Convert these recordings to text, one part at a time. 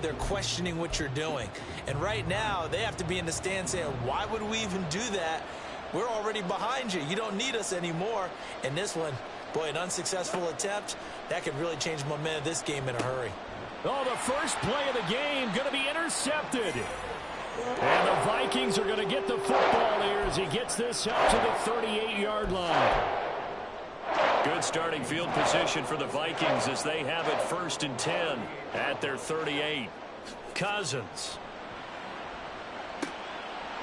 where they're questioning what you're doing. And right now, they have to be in the stand saying, why would we even do that? We're already behind you. You don't need us anymore. And this one, boy, an unsuccessful attempt, that could really change the momentum of this game in a hurry. Oh, the first play of the game going to be intercepted. And the Vikings are going to get the football here as he gets this up to the 38-yard line. Good starting field position for the Vikings as they have it 1st and 10 at their 38. Cousins.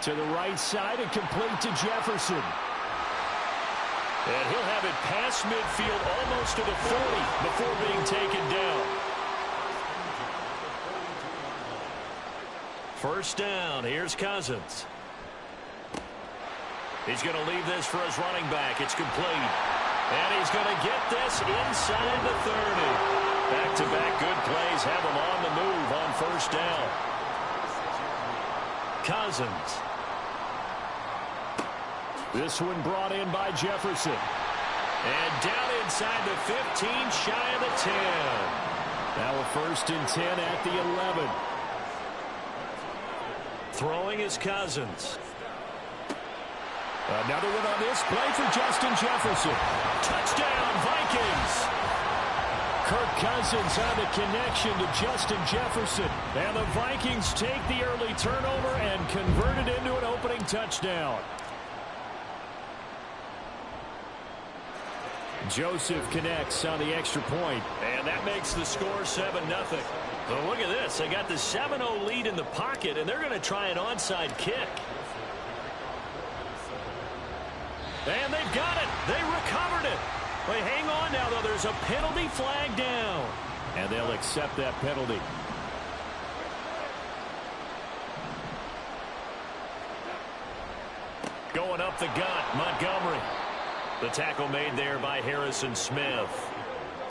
To the right side and complete to Jefferson. And he'll have it past midfield almost to the 40 before being taken down. First down, here's Cousins. He's going to leave this for his running back. It's complete. And he's going to get this inside the 30. Back-to-back good plays have him on the move on first down. Cousins. This one brought in by Jefferson. And down inside the 15, shy of the 10. Now a 1st and 10 at the 11. Throwing is Cousins. Another one on this play for Justin Jefferson. Touchdown, Vikings! Kirk Cousins on the connection to Justin Jefferson. And the Vikings take the early turnover and convert it into an opening touchdown. Joseph connects on the extra point. And that makes the score 7-0. But look at this. They got the 7-0 lead in the pocket, and they're going to try an onside kick. And they've got it. They recovered it. But hang on now, though. There's a penalty flag down. And they'll accept that penalty. Going up the gut, Montgomery. The tackle made there by Harrison Smith.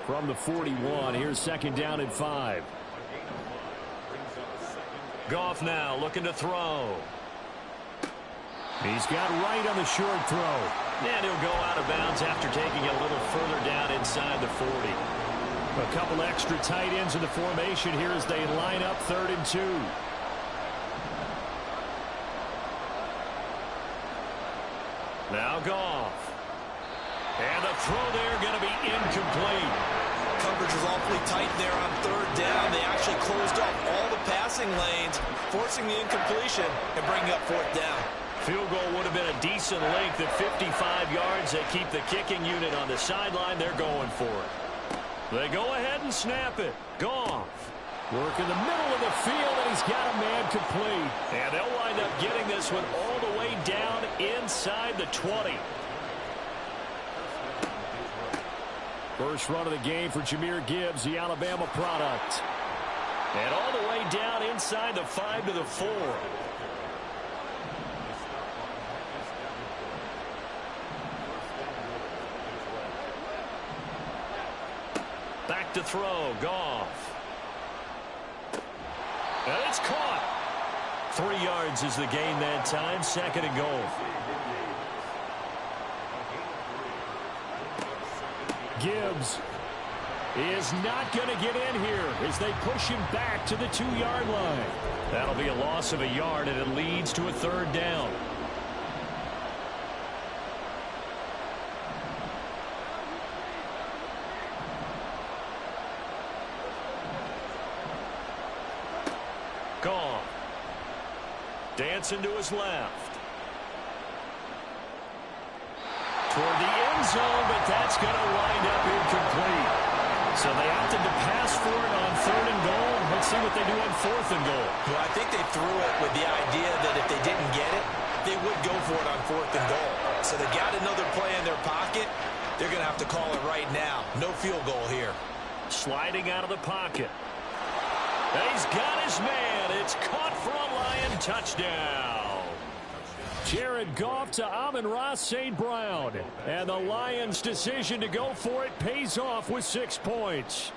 From the 41, here's 2nd down and 5. Goff now looking to throw. He's got right on the short throw. And he'll go out of bounds after taking it a little further down inside the 40. A couple extra tight ends in the formation here as they line up 3rd and 2. Now Goff. And the throw there going to be incomplete. Coverage was awfully tight there on 3rd down. They actually closed off all the passing lanes, forcing the incompletion and bringing up 4th down. Field goal would have been a decent length at 55 yards. They keep the kicking unit on the sideline. They're going for it. They go ahead and snap it. Goff. Work in the middle of the field, and he's got a man complete. And they'll wind up getting this one all the way down inside the 20. First run of the game for Jahmyr Gibbs, the Alabama product. And all the way down inside the 5 to the 4. Back to throw, Goff. And it's caught. 3 yards is the gain that time, 2nd and goal. Gibbs is not going to get in here as they push him back to the 2-yard line. That'll be a loss of a yard, and it leads to a 3rd down. Goff. Dancing to his left. Toward the end zone, but that's going to wind up incomplete. So they opted to pass for it on 3rd and goal. Let's see what they do on 4th and goal. Well, I think they threw it with the idea that if they didn't get it, they would go for it on 4th and goal. So they got another play in their pocket. They're going to have to call it right now. No field goal here. Sliding out of the pocket. And he's got his man. It's caught for a Lion touchdown. Jared Goff to Amon-Ra St. Brown. And the Lions' decision to go for it pays off with 6 points.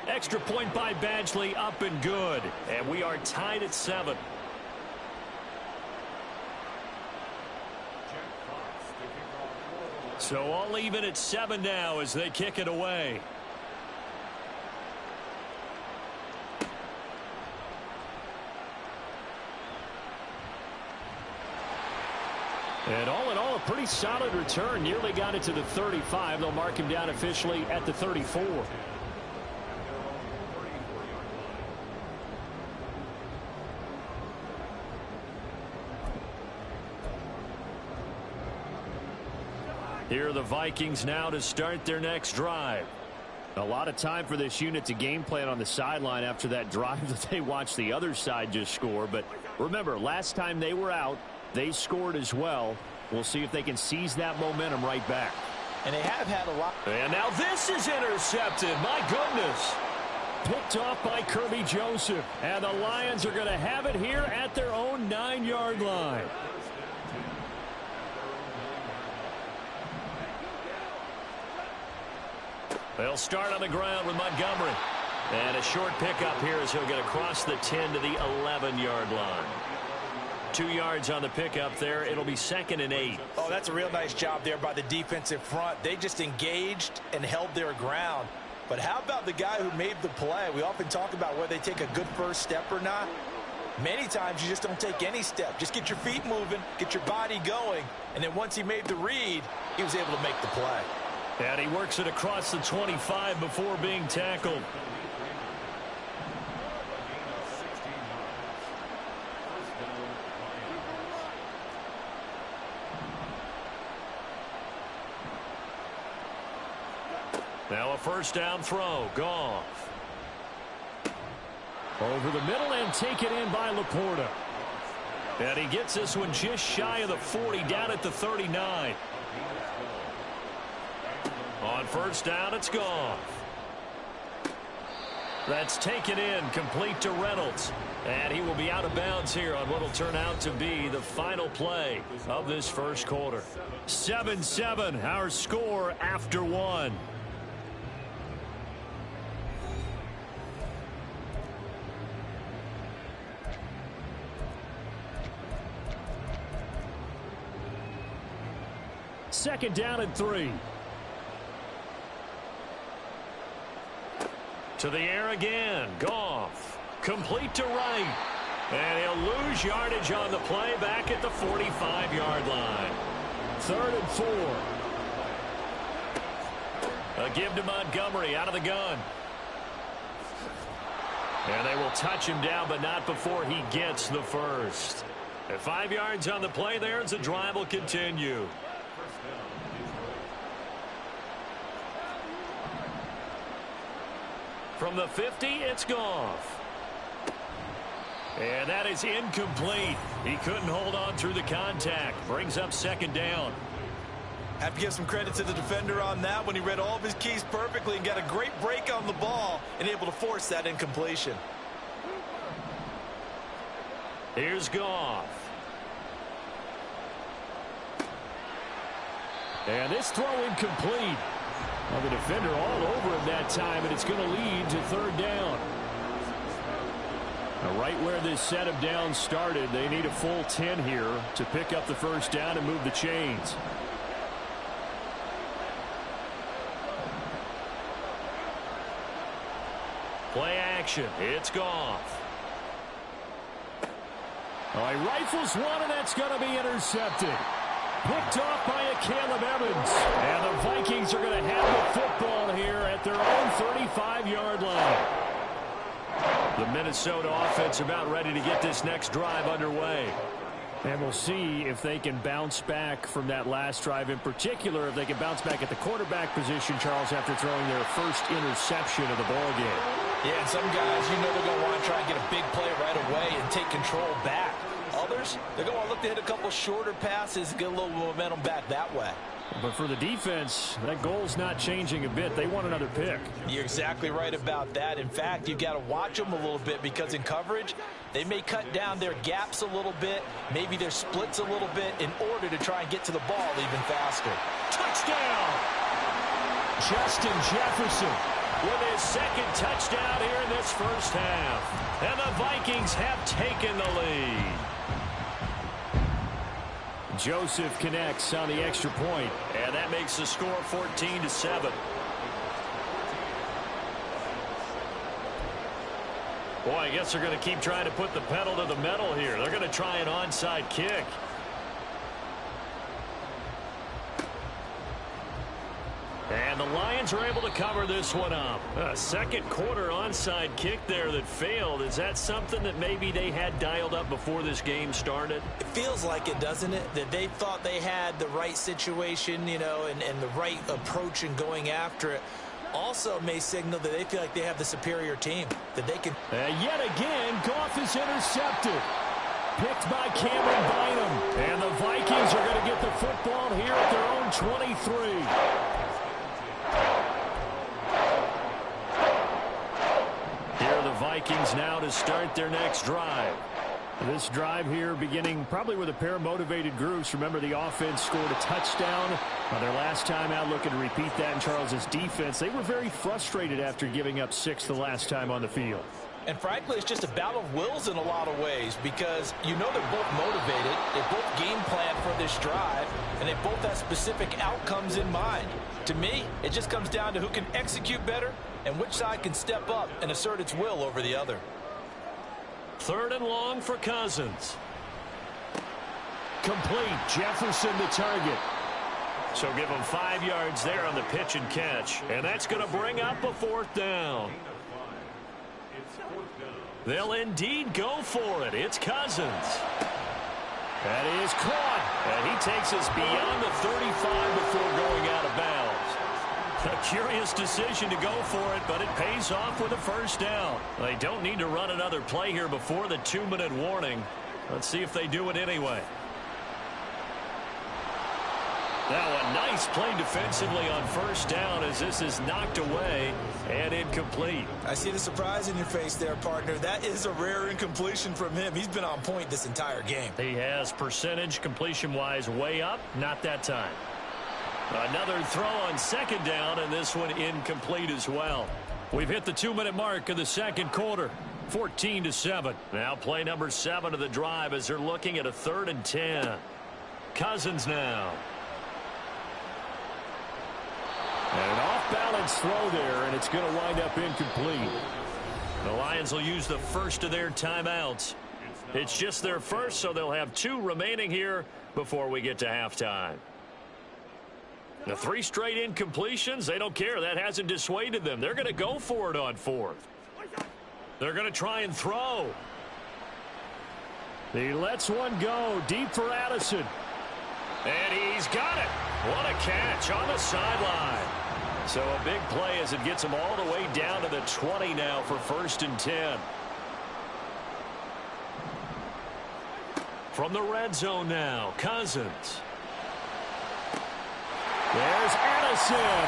Extra point by Badgley, up and good. And we are tied at 7. So all even at 7 now as they kick it away. And all in all, a pretty solid return. Nearly got it to the 35. They'll mark him down officially at the 34. Here are the Vikings now to start their next drive. A lot of time for this unit to game plan on the sideline after that drive that they watched the other side just score. But remember, last time they were out, they scored as well. We'll see if they can seize that momentum right back. And they have had a lot. And now this is intercepted. My goodness. Picked off by Kirby Joseph. And the Lions are going to have it here at their own 9-yard line. They'll start on the ground with Montgomery. And a short pickup here as he'll get across the 10 to the 11-yard line. 2 yards on the pickup there. It'll be 2nd and 8. Oh, that's a real nice job there by the defensive front. They just engaged and held their ground. But how about the guy who made the play? We often talk about whether they take a good first step or not. Many times you just don't take any step. Just get your feet moving, get your body going, and then once he made the read, he was able to make the play. And he works it across the 25 before being tackled. Now a first down throw. Goff. Over the middle and taken in by Laporta. And he gets this one just shy of the 40, down at the 39. On first down, it's Goff. That's taken in, complete to Reynolds. And he will be out of bounds here on what will turn out to be the final play of this first quarter. 7-7, our score after one. Second down and 3. To the air again. Goff. Complete to right. And he'll lose yardage on the play back at the 45-yard line. 3rd and 4. A give to Montgomery out of the gun. And they will touch him down, but not before he gets the first. At 5 yards on the play there, as the drive will continue. From the 50, it's Goff. And that is incomplete. He couldn't hold on through the contact. Brings up 2nd down. Have to give some credit to the defender on that when he read all of his keys perfectly and got a great break on the ball and able to force that incompletion. Here's Goff. And this throw incomplete. Well, the defender all over him that time, and it's going to lead to 3rd down. Now, right where this set of downs started, they need a full 10 here to pick up the first down and move the chains. Play action. It's Goff. Oh, he rifles one, and that's going to be intercepted. Picked off by a Caleb Evans. And the Vikings are going to have the football here at their own 35-yard line. The Minnesota offense about ready to get this next drive underway. And we'll see if they can bounce back from that last drive, in particular if they can bounce back at the quarterback position, Charles, after throwing their first interception of the ballgame. Yeah, and some guys, you know, they're going to want to try and get a big play right away and take control back. Others, they're going to look to hit a couple shorter passes, get a little momentum back that way. But for the defense, that goal's not changing a bit. They want another pick. You're exactly right about that. In fact, you've got to watch them a little bit because in coverage, they may cut down their gaps a little bit, maybe their splits a little bit in order to try and get to the ball even faster. Touchdown! Justin Jefferson with his 2nd touchdown here in this first half. And the Vikings have taken the lead. Joseph connects on the extra point. And that makes the score 14-7. Boy, I guess they're going to keep trying to put the pedal to the metal here. They're going to try an onside kick. Lions are able to cover this one up. A second quarter onside kick there that failed. Is that something that maybe they had dialed up before this game started? It feels like it, doesn't it? That they thought they had the right situation, you know, and the right approach in going after it. Also may signal that they feel like they have the superior team, that they can. Yet again, Goff is intercepted. Picked by Cameron Bynum. And the Vikings are going to get the football here at their own 23. Here are the Vikings now to start their next drive. This drive here beginning probably with a pair of motivated groups. Remember, the offense scored a touchdown on their last time out, looking to repeat that in Charles's defense. They were very frustrated after giving up 6 the last time on the field. And frankly, it's just a battle of wills in a lot of ways, because you know they're both motivated, they both game plan for this drive, and they both have specific outcomes in mind. To me, it just comes down to who can execute better and which side can step up and assert its will over the other. 3rd and long for Cousins. Complete. Jefferson the target. So give him 5 yards there on the pitch and catch. And that's going to bring up a 4th down. They'll indeed go for it. It's Cousins. That is caught. And he takes us beyond the 35 before going out of bounds. A curious decision to go for it, but it pays off with a 1st down. They don't need to run another play here before the 2-minute warning. Let's see if they do it anyway. Now a nice play defensively on 1st down as this is knocked away and incomplete. I see the surprise in your face there, partner. That is a rare incompletion from him. He's been on point this entire game. He has percentage completion-wise way up, not that time. Another throw on 2nd down, and this one incomplete as well. We've hit the 2-minute mark of the 2nd quarter. 14-7. Now play number 7 of the drive as they're looking at a 3rd and 10. Cousins now. And an off-balance throw there, and it's going to wind up incomplete. The Lions will use the first of their timeouts. It's just their first, so they'll have 2 remaining here before we get to halftime. The 3 straight incompletions, they don't care. That hasn't dissuaded them. They're going to go for it on 4th. They're going to try and throw. He lets one go deep for Addison. And he's got it. What a catch on the sideline. So a big play as it gets him all the way down to the 20 now for 1st and 10. From the red zone now, Cousins. There's Addison.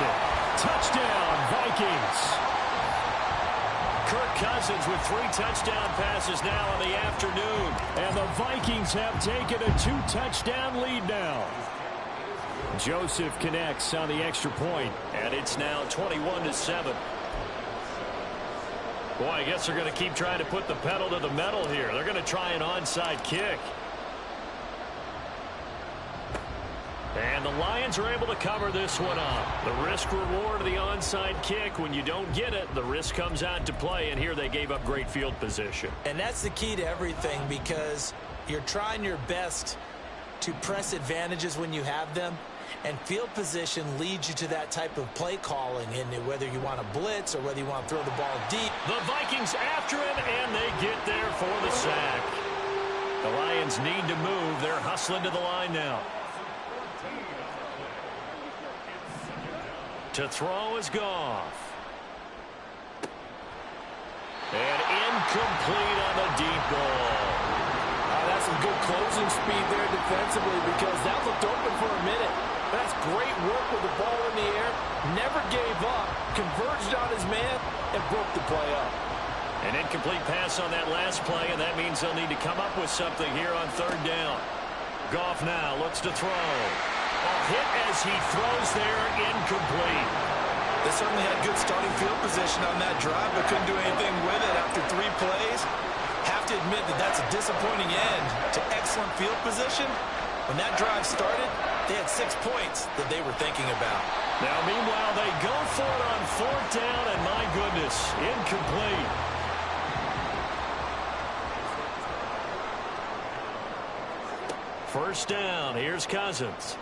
Touchdown, Vikings. Kirk Cousins with 3 touchdown passes now in the afternoon. And the Vikings have taken a 2-touchdown lead now. Joseph connects on the extra point. And it's now 21-7. Boy, I guess they're going to keep trying to put the pedal to the metal here. They're going to try an onside kick. And the Lions are able to cover this one up. The risk-reward of the onside kick, when you don't get it, the risk comes out to play, and here they gave up great field position. And that's the key to everything, because you're trying your best to press advantages when you have them, and field position leads you to that type of play calling, and whether you want to blitz or whether you want to throw the ball deep. The Vikings after him, and they get there for the sack. The Lions need to move. They're hustling to the line now. To throw is Goff. And incomplete on the deep ball. That's some good closing speed there defensively, because that looked open for a minute. That's great work with the ball in the air. Never gave up. Converged on his man and broke the play up. An incomplete pass on that last play, and that means they'll need to come up with something here on 3rd down. Goff now looks to throw. A hit as he throws there, incomplete. They certainly had good starting field position on that drive, but couldn't do anything with it after 3 plays. Have to admit that that's a disappointing end to excellent field position. When that drive started, they had 6 points that they were thinking about. Now, meanwhile, they go for it on 4th down, and my goodness, incomplete. First down, here's Cousins.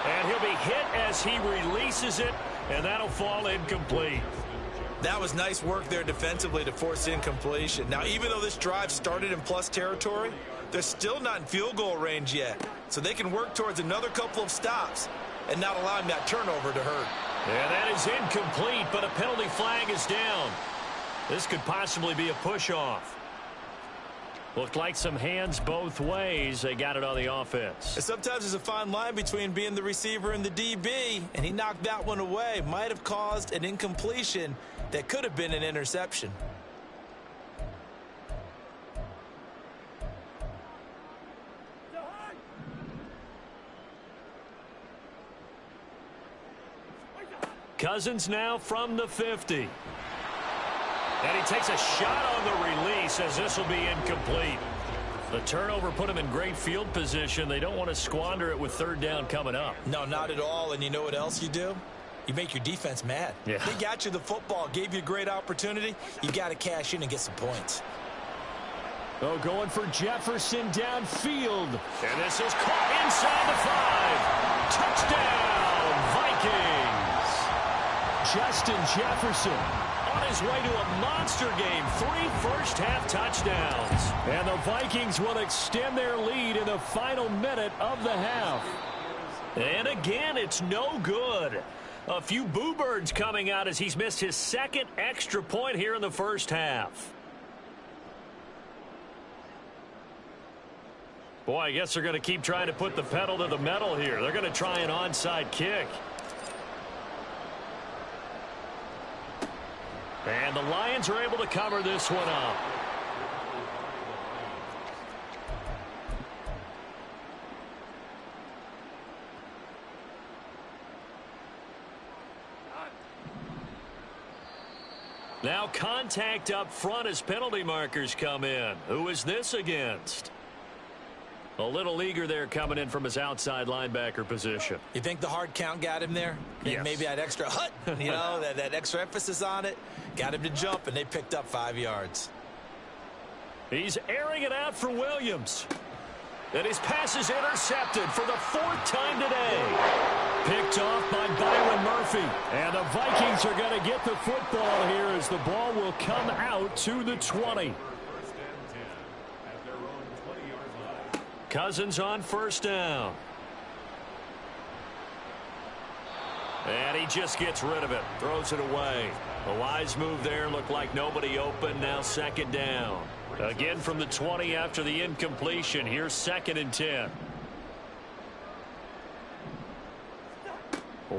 And he'll be hit as he releases it, and that'll fall incomplete. That was nice work there defensively to force incompletion. Now, even though this drive started in plus territory, they're still not in field goal range yet. So they can work towards another couple of stops and not allowing that turnover to hurt. Yeah, that is incomplete, but a penalty flag is down. This could possibly be a push-off. Looked like some hands both ways. They got it on the offense. And sometimes there's a fine line between being the receiver and the DB, and he knocked that one away. Might have caused an incompletion that could have been an interception. Cousins now from the 50. And he takes a shot on the release as this will be incomplete. The turnover put him in great field position. They don't want to squander it with third down coming up. No, not at all. And you know what else you do? You make your defense mad. Yeah. They got you the football, gave you a great opportunity. You got to cash in and get some points. Oh, going for Jefferson downfield. And this is caught inside the 5. Touchdown, Vikings. Justin Jefferson On his way to a monster game. 3 first-half touchdowns. And the Vikings will extend their lead in the final minute of the half. And again, it's no good. A few boo birds coming out as he's missed his second extra point here in the first half. Boy, I guess they're going to keep trying to put the pedal to the metal here. They're going to try an onside kick. And the Lions are able to cover this one up. Now contact up front as penalty markers come in. Who is this against? A little eager there coming in from his outside linebacker position. You think the hard count got him there? Yes. Maybe that extra hut, you know, that extra emphasis on it. Got him to jump, and they picked up 5 yards. He's airing it out for Williams. And his pass is intercepted for the 4th time today. Picked off by Byron Murphy. And the Vikings are going to get the football here as the ball will come out to the 20. Cousins on first down. And he just gets rid of it. Throws it away. A wise move there. Looked like nobody open. Now second down. Again from the 20 after the incompletion. Here's 2nd and 10.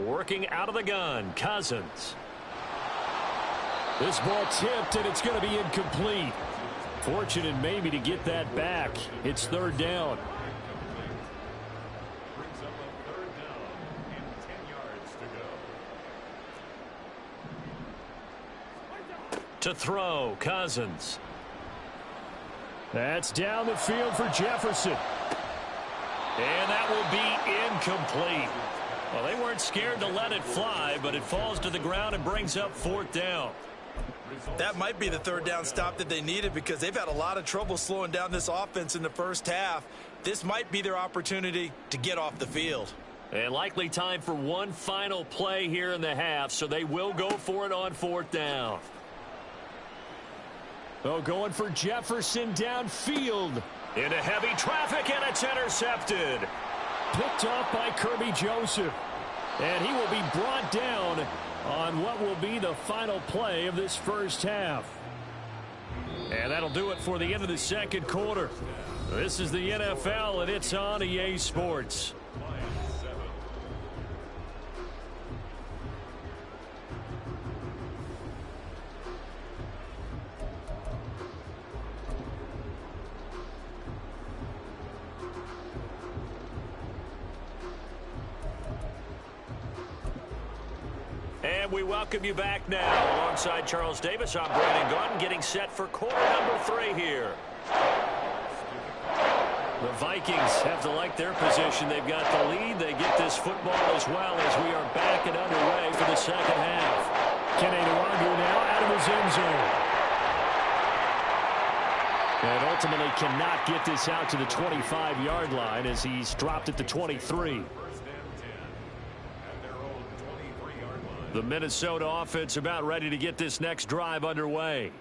Working out of the gun. Cousins. This ball tipped, and it's going to be incomplete. Fortunate maybe to get that back. It's 3rd down. To throw, Cousins. That's down the field for Jefferson. And that will be incomplete. Well, they weren't scared to let it fly, but it falls to the ground and brings up 4th down. That might be the 3rd down stop that they needed because they've had a lot of trouble slowing down this offense in the first half. This might be their opportunity to get off the field. And likely time for one final play here in the half, so they will go for it on 4th down. Oh, going for Jefferson downfield. Into heavy traffic, and it's intercepted. Picked off by Kirby Joseph. And he will be brought down on what will be the final play of this first half. And that'll do it for the end of the 2nd quarter. This is the NFL, and it's on EA Sports. And we welcome you back now. Alongside Charles Davis, I'm Brandon Godam, getting set for quarter number 3 here. The Vikings have to like their position. They've got the lead. They get this football as well as we are back and underway for the second half. Kenny Nwangu now out of his end zone. And ultimately cannot get this out to the 25-yard line as he's dropped at the 23. The Minnesota offense about ready to get this next drive underway.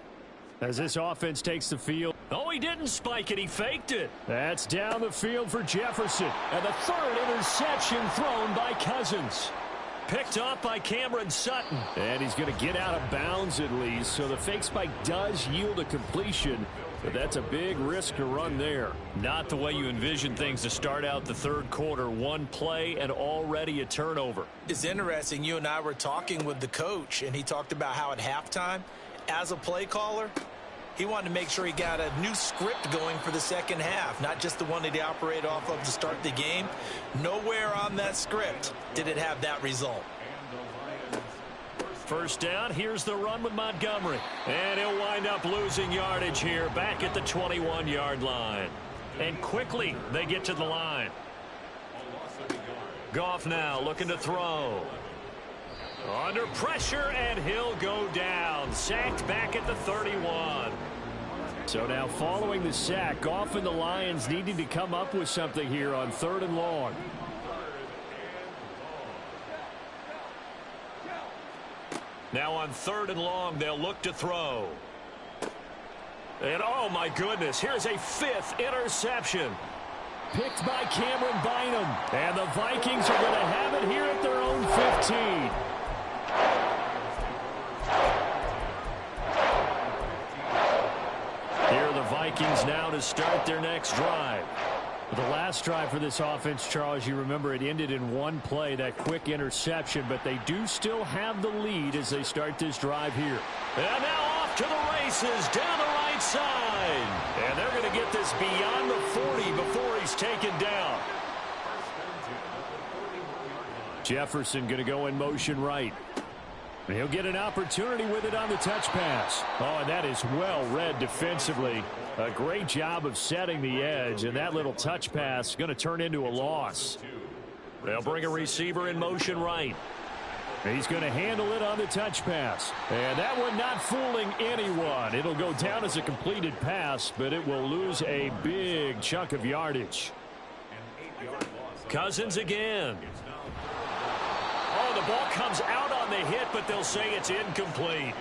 As this offense takes the field. Oh, he didn't spike it. He faked it. That's down the field for Jefferson. And the third interception thrown by Cousins. Picked off by Cameron Sutton. And he's going to get out of bounds at least. So the fake spike does yield a completion. But that's a big risk to run there. Not the way you envision things to start out the third quarter. One play and already a turnover. It's interesting. You and I were talking with the coach, and he talked about how at halftime, as a play caller, he wanted to make sure he got a new script going for the second half, not just the one that he operated off of to start the game. Nowhere on that script did it have that result. First down, here's the run with Montgomery. And he'll wind up losing yardage here back at the 21-yard line. And quickly they get to the line. Goff now looking to throw. Under pressure, and he'll go down. Sacked back at the 31. So now following the sack, Goff and the Lions needing to come up with something here on 3rd and long. Now on 3rd and long, they'll look to throw. And oh my goodness, here's a 5th interception. Picked by Cameron Bynum. And the Vikings are going to have it here at their own 15. Here are the Vikings now to start their next drive. The last drive for this offense, Charles, you remember it ended in one play, that quick interception, but they do still have the lead as they start this drive here. And now off to the races down the right side. And they're going to get this beyond the 40 before he's taken down. Jefferson going to go in motion right. He'll get an opportunity with it on the touch pass. Oh, and that is well read defensively. A great job of setting the edge, and that little touch pass going to turn into a loss. They'll bring a receiver in motion right. He's going to handle it on the touch pass. And that one not fooling anyone. It'll go down as a completed pass, but it will lose a big chunk of yardage. Cousins again. Oh, the ball comes out on the hit, but they'll say it's incomplete.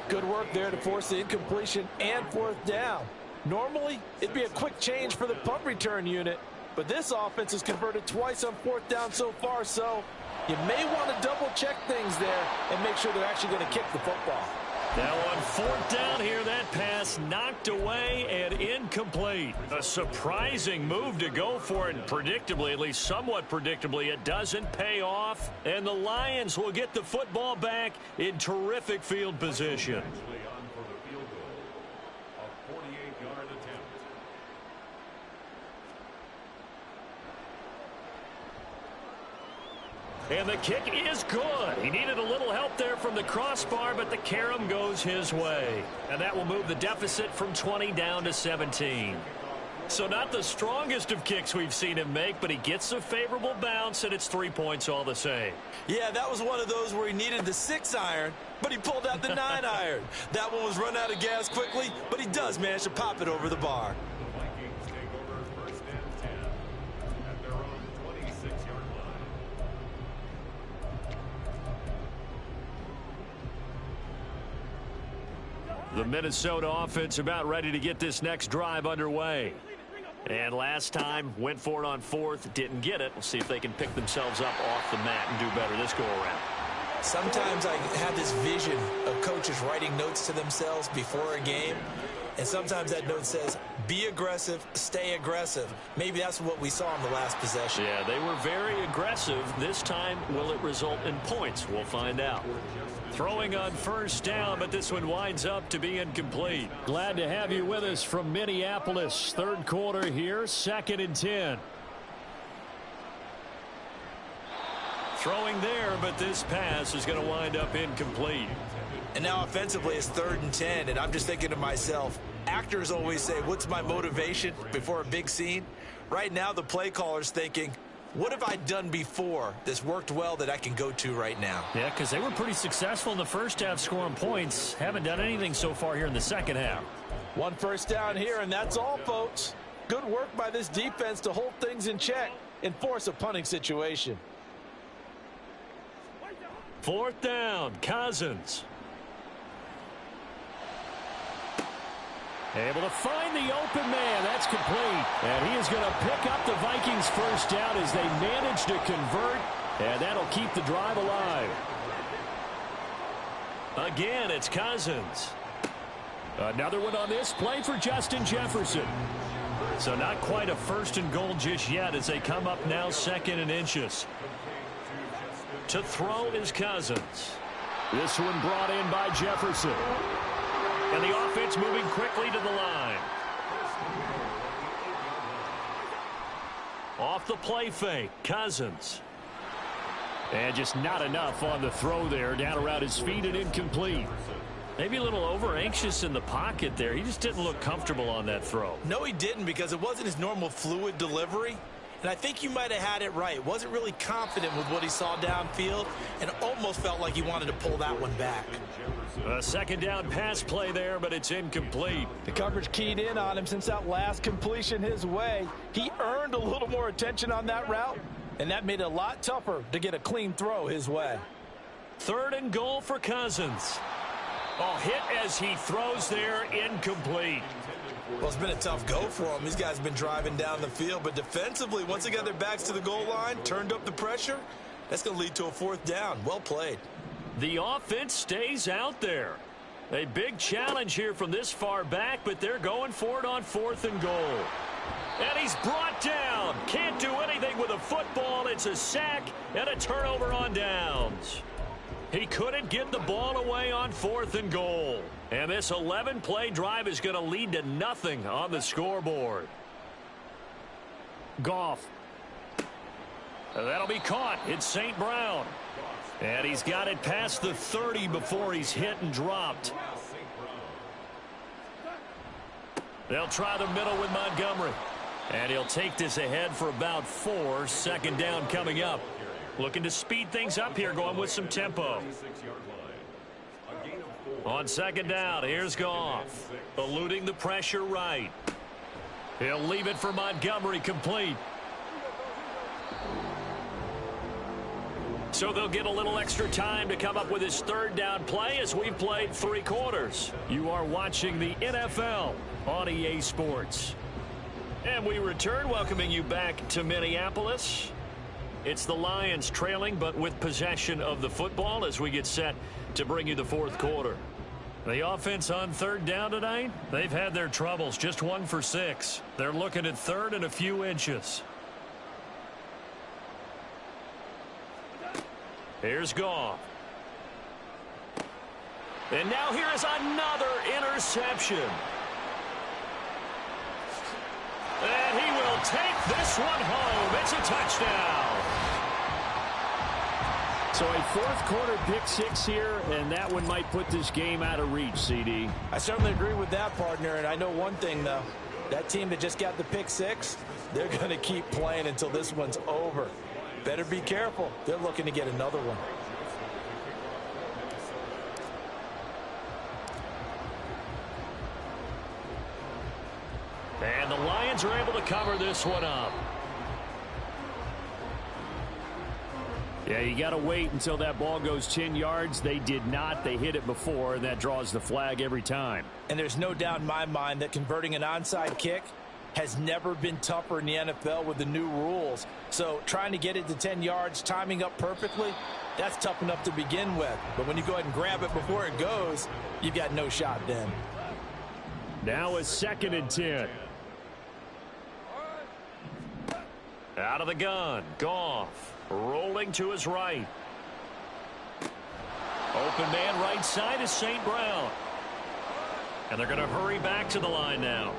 Good work there to force the incompletion and 4th down. Normally, it'd be a quick change for the punt return unit, but this offense has converted twice on 4th down so far, so you may want to double-check things there and make sure they're actually going to kick the football. Now on 4th down here, that pass knocked away and incomplete. A surprising move to go for it, and predictably, at least somewhat predictably, it doesn't pay off. And the Lions will get the football back in terrific field position. And the kick is good. He needed a little help there from the crossbar, but the carom goes his way. And that will move the deficit from 20 down to 17. So not the strongest of kicks we've seen him make, but he gets a favorable bounce, and it's 3 points all the same. Yeah, that was one of those where he needed the 6-iron, but he pulled out the 9-iron. That one was run out of gas quickly, but he does manage to pop it over the bar. The Minnesota offense about ready to get this next drive underway. And last time, went for it on 4th, didn't get it. We'll see if they can pick themselves up off the mat and do better this go-around. Sometimes I have this vision of coaches writing notes to themselves before a game, and sometimes that note says, be aggressive, stay aggressive. Maybe that's what we saw in the last possession. Yeah, they were very aggressive. This time, will it result in points? We'll find out. Throwing on 1st down, but this one winds up to be incomplete. Glad to have you with us from Minneapolis. 3rd quarter here, 2nd and 10. Throwing there, but this pass is going to wind up incomplete. And now offensively it's 3rd and 10, and I'm just thinking to myself, actors always say, what's my motivation before a big scene? Right now the play caller's thinking, what have I done before that's worked well that I can go to right now? Yeah, because they were pretty successful in the first half scoring points. Haven't done anything so far here in the second half. 1 first down here, and that's all, folks. Good work by this defense to hold things in check and force a punting situation. 4th down, Cousins. Able to find the open man. That's complete. And he is going to pick up the Vikings' first down as they manage to convert. And that'll keep the drive alive. Again, it's Cousins. Another one on this play for Justin Jefferson. So not quite a 1st and goal just yet as they come up now 2nd and inches. To throw is Cousins. This one brought in by Jefferson. And the offense moving quickly to the line. Off the play fake, Cousins. And just not enough on the throw there. Down around his feet and incomplete. Maybe a little over-anxious in the pocket there. He just didn't look comfortable on that throw. No, he didn't, because it wasn't his normal fluid delivery. And I think you might have had it right. Wasn't really confident with what he saw downfield and almost felt like he wanted to pull that one back. A 2nd down pass play there, but it's incomplete. The coverage keyed in on him since that last completion his way. He earned a little more attention on that route, and that made it a lot tougher to get a clean throw his way. 3rd and goal for Cousins. Oh, hit as he throws there, incomplete. Well, it's been a tough go for him. These guys have been driving down the field, but defensively, once they got their backs to the goal line, turned up the pressure, that's going to lead to a 4th down. Well played. The offense stays out there. A big challenge here from this far back, but they're going for it on 4th and goal. And he's brought down. Can't do anything with a football. It's a sack and a turnover on downs. He couldn't get the ball away on 4th and goal. And this 11-play drive is going to lead to nothing on the scoreboard. Goff. And that'll be caught. It's St. Brown. And he's got it past the 30 before he's hit and dropped. They'll try the middle with Montgomery. And he'll take this ahead for about 4. 2nd down coming up. Looking to speed things up here, going with some tempo. On 2nd down, here's Goff. Eluding the pressure right. He'll leave it for Montgomery, complete. So they'll get a little extra time to come up with his 3rd down play as we've played 3 quarters. You are watching the NFL on EA Sports. And we return, welcoming you back to Minneapolis. It's the Lions trailing, but with possession of the football as we get set to bring you the 4th quarter. The offense on 3rd down tonight, they've had their troubles, just 1 for 6. They're looking at 3rd and a few inches. Here's Goff. And now here is another interception. And he will take this one home. It's a touchdown. So a 4th quarter pick 6 here, and that one might put this game out of reach, CD. I certainly agree with that, partner, and I know one thing, though. That team that just got the pick 6, they're going to keep playing until this one's over. Better be careful. They're looking to get another one. And the Lions are able to cover this one up. Yeah, you got to wait until that ball goes 10 yards. They did not. They hit it before, and that draws the flag every time. And there's no doubt in my mind that converting an onside kick has never been tougher in the NFL with the new rules. So trying to get it to 10 yards, timing up perfectly, that's tough enough to begin with. But when you go ahead and grab it before it goes, you've got no shot then. Now a 2nd and 10. Out of the gun, Goff. Rolling to his right. Open man right side is St. Brown. And they're going to hurry back to the line now.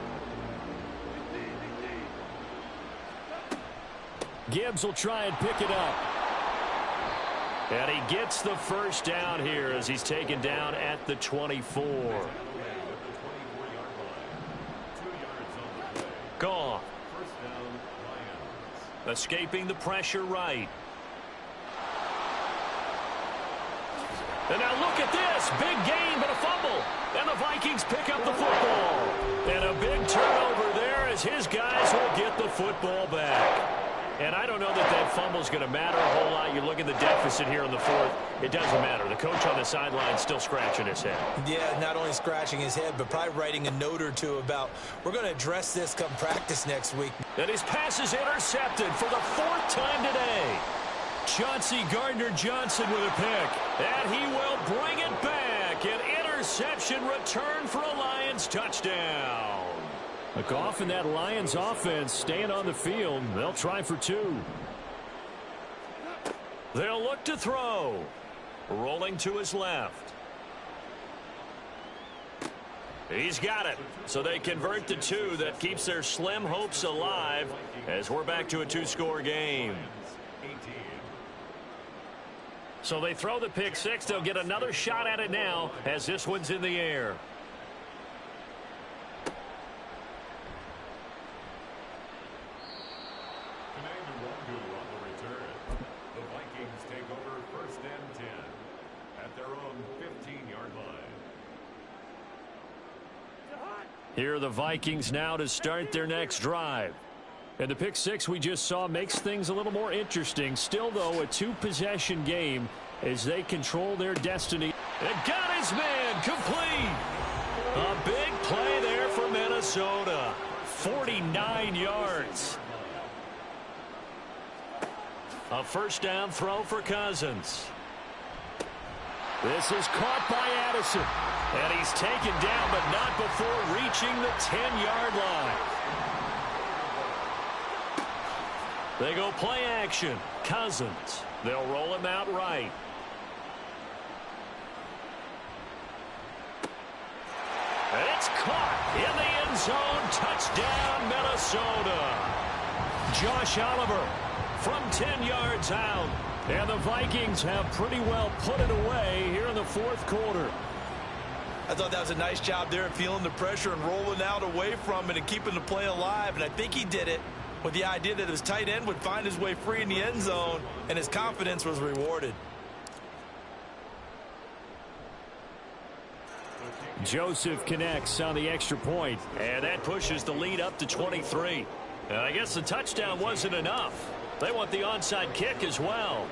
Gibbs will try and pick it up. And he gets the first down here as he's taken down at the 24. Goff. Escaping the pressure right. And now look at this. Big gain, but a fumble. And the Vikings pick up the football. And a big turnover there as his guys will get the football back. And I don't know that that fumble's going to matter a whole lot. You look at the deficit here in the fourth. It doesn't matter. The coach on the sideline still scratching his head. Yeah, not only scratching his head, but probably writing a note or two about, we're going to address this come practice next week. And his pass is intercepted for the fourth time today. Chauncey Gardner-Johnson with a pick. And he will bring it back. An interception return for a Lions touchdown. A Goff and that Lions offense staying on the field. They'll try for two. They'll look to throw. Rolling to his left. He's got it. So they convert the two. That keeps their slim hopes alive as we're back to a two-score game. So they throw the pick six. They'll get another shot at it now as this one's in the air. Here are the Vikings now to start their next drive. And the pick six we just saw makes things a little more interesting. Still, though, a two-possession game as they control their destiny. And got his man complete. A big play there for Minnesota. 49 yards. A first down throw for Cousins. This is caught by Addison. And he's taken down, but not before reaching the 10-yard line. They go play action. Cousins. They'll roll him out right. And it's caught in the end zone. Touchdown, Minnesota. Josh Oliver from 10 yards out. And the Vikings have pretty well put it away here in the fourth quarter. I thought that was a nice job there of feeling the pressure and rolling out away from it and keeping the play alive. And I think he did it with the idea that his tight end would find his way free in the end zone, and his confidence was rewarded. Joseph connects on the extra point. And that pushes the lead up to 23. And I guess the touchdown wasn't enough. They want the onside kick as well.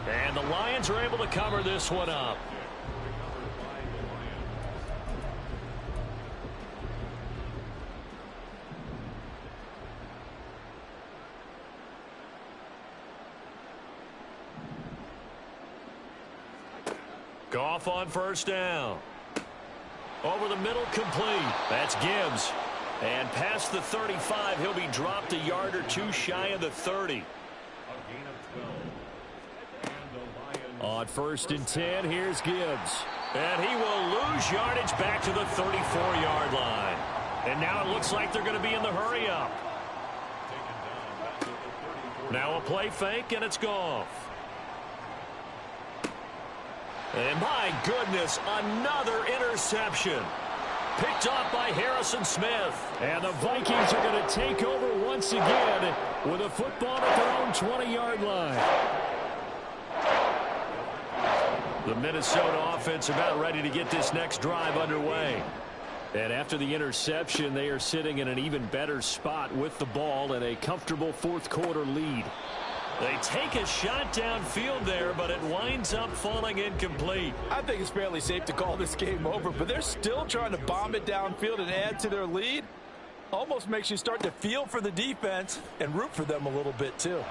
And the Lions are able to cover this one up. Goff on first down. Over the middle, complete. That's Gibbs. And past the 35, he'll be dropped a yard or two shy of the 30. On first and 10, here's Gibbs. And he will lose yardage back to the 34-yard line. And now it looks like they're going to be in the hurry-up. Now a play fake, and it's Goff. And my goodness, another interception. Picked off by Harrison Smith. And the Vikings are going to take over once again with a football at their own 20-yard line. The Minnesota offense about ready to get this next drive underway. And after the interception, they are sitting in an even better spot with the ball and a comfortable fourth quarter lead. They take a shot downfield there, but it winds up falling incomplete. I think it's fairly safe to call this game over, but they're still trying to bomb it downfield and add to their lead. Almost makes you start to feel for the defense and root for them a little bit, too.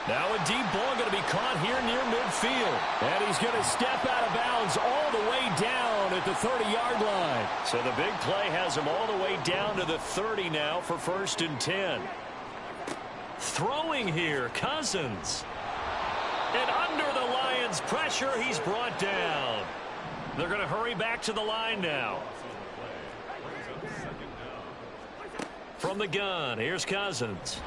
Now a deep ball going to be caught here near midfield. And he's going to step out of bounds all the way down at the 30-yard line. So the big play has him all the way down to the 30 now for first and 10. Throwing here, Cousins. And under the Lions' pressure, he's brought down. They're going to hurry back to the line now. From the gun, here's Cousins.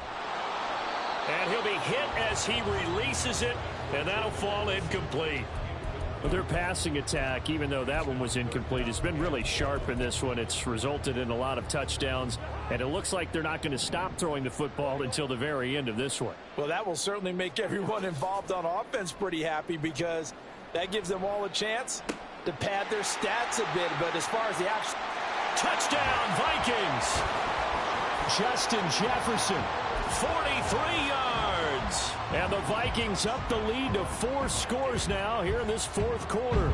And he'll be hit as he releases it, and that'll fall incomplete. Well, their passing attack, even though that one was incomplete, has been really sharp in this one. It's resulted in a lot of touchdowns, and it looks like they're not going to stop throwing the football until the very end of this one. Well, that will certainly make everyone involved on offense pretty happy because that gives them all a chance to pad their stats a bit. But as far as the Touchdown, Vikings. Justin Jefferson, 43 yards. and the Vikings up the lead to 4 scores now here in this fourth quarter.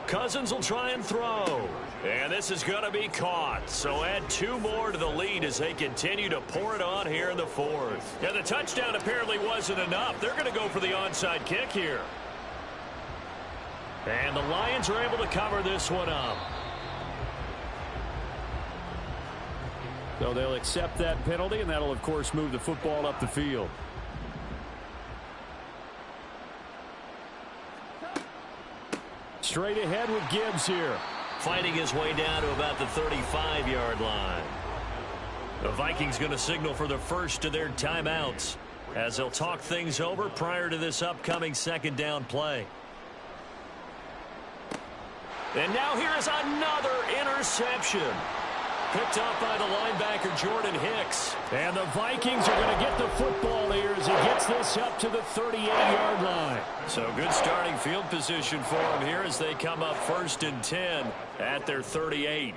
Cousins will try and throw. And this is going to be caught. So add 2 more to the lead as they continue to pour it on here in the fourth. And the touchdown apparently wasn't enough. They're going to go for the onside kick here. And the Lions are able to cover this one up. So they'll accept that penalty, and that'll, of course, move the football up the field. Straight ahead with Gibbs here. Fighting his way down to about the 35-yard line. The Vikings going to signal for the first of their timeouts as they'll talk things over prior to this upcoming second down play. And now here is another interception. Picked up by the linebacker, Jordan Hicks. And the Vikings are going to get the football here as he gets this up to the 38-yard line. So good starting field position for him here as they come up 1st and 10 at their 38.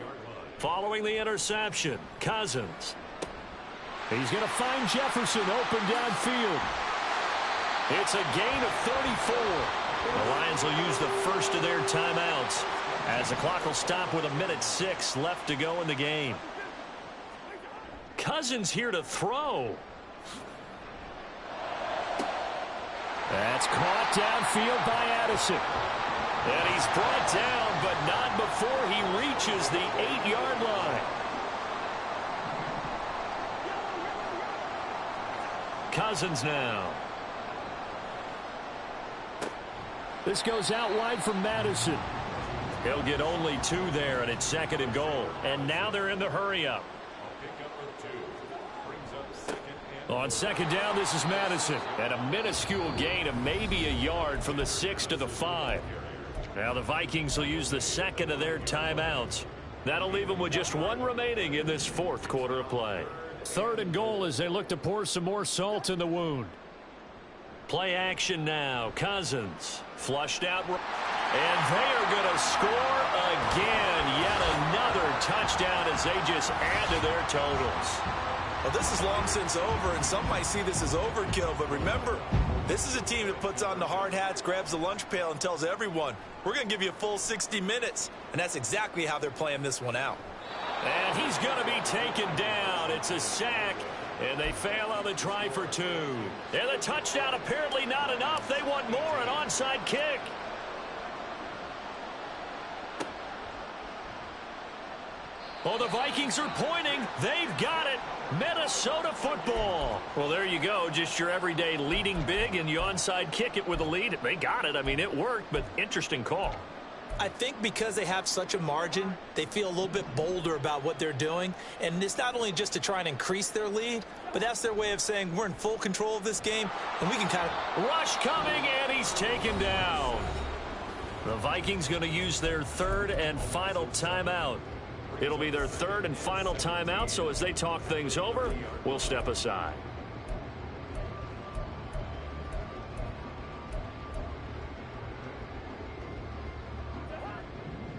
Following the interception, Cousins. He's going to find Jefferson open downfield. It's a gain of 34. The Lions will use the first of their timeouts as the clock will stop with 1:06 left to go in the game. Cousins here to throw. That's caught downfield by Addison. And he's brought down, but not before he reaches the 8-yard line. Cousins now. This goes out wide from Madison. He'll get only 2 there, and it's 2nd and goal. And now they're in the hurry-up. On 2nd down, this is Madison. And a minuscule gain of maybe a yard from the 6 to the 5. Now the Vikings will use the 2nd of their timeouts. That'll leave them with just 1 remaining in this 4th quarter of play. 3rd and goal as they look to pour some more salt in the wound. Play action now. Cousins flushed out. And they are going to score again. Yet another touchdown as they just add to their totals. Well, this is long since over, and some might see this as overkill. But remember, this is a team that puts on the hard hats, grabs the lunch pail, and tells everyone, we're going to give you a full 60 minutes. And that's exactly how they're playing this one out. And he's going to be taken down. It's a sack. And they fail on the try for 2. And the touchdown apparently not enough. They want more, an onside kick. Oh, the Vikings are pointing. They've got it. Minnesota football. Well, there you go. Just your everyday leading big, and you onside kick it with a lead. They got it. I mean, it worked, but interesting call. I think because they have such a margin, they feel a little bit bolder about what they're doing. And it's not only just to try and increase their lead, but that's their way of saying we're in full control of this game, and we can kind of... Rush coming, and he's taken down. The Vikings going to use their 3rd and final timeout. It'll be their 3rd and final timeout, so as they talk things over, we'll step aside.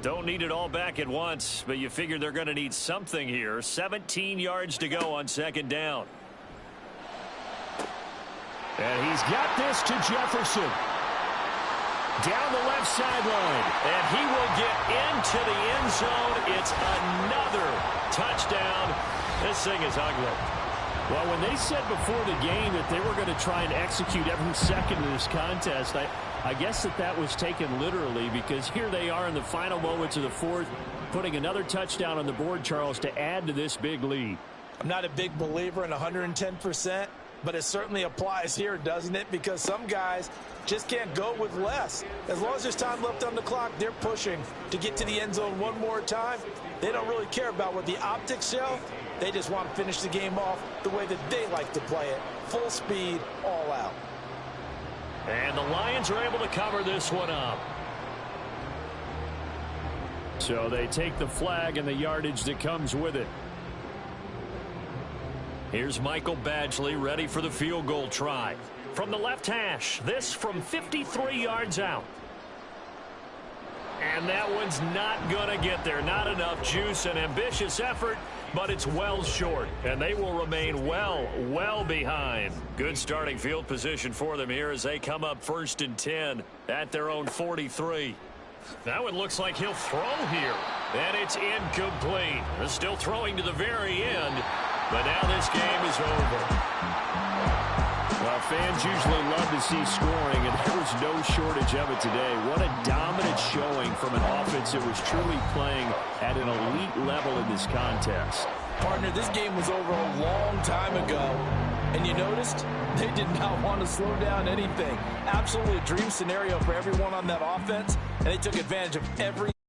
Don't need it all back at once, but you figure they're going to need something here. 17 yards to go on 2nd down. And he's got this to Jefferson. Down the left sideline. And he will get into the end zone. It's another touchdown. This thing is ugly. Well, when they said before the game that they were going to try and execute every second of this contest, I guess that was taken literally, because here they are in the final moments of the 4th, putting another touchdown on the board, Charles, to add to this big lead. I'm not a big believer in 110%, but it certainly applies here, doesn't it? Because some guys just can't go with less. As long as there's time left on the clock, they're pushing to get to the end zone one more time. They don't really care about what the optics show. They just want to finish the game off the way that they like to play it. Full speed, all out. And the Lions are able to cover this one up. So they take the flag and the yardage that comes with it. Here's Michael Badgley ready for the field goal try. From the left hash, this from 53 yards out. And that one's not going to get there. Not enough juice. An ambitious effort, but it's well short. And they will remain well behind. Good starting field position for them here as they come up 1st and 10 at their own 43. That one looks like he'll throw here. And it's incomplete. They're still throwing to the very end. But now this game is over. Well, fans usually love to see scoring, and there was no shortage of it today. What a dominant showing from an offense that was truly playing at an elite level in this contest. Partner, this game was over a long time ago. And you noticed they did not want to slow down anything. Absolutely a dream scenario for everyone on that offense, and they took advantage of every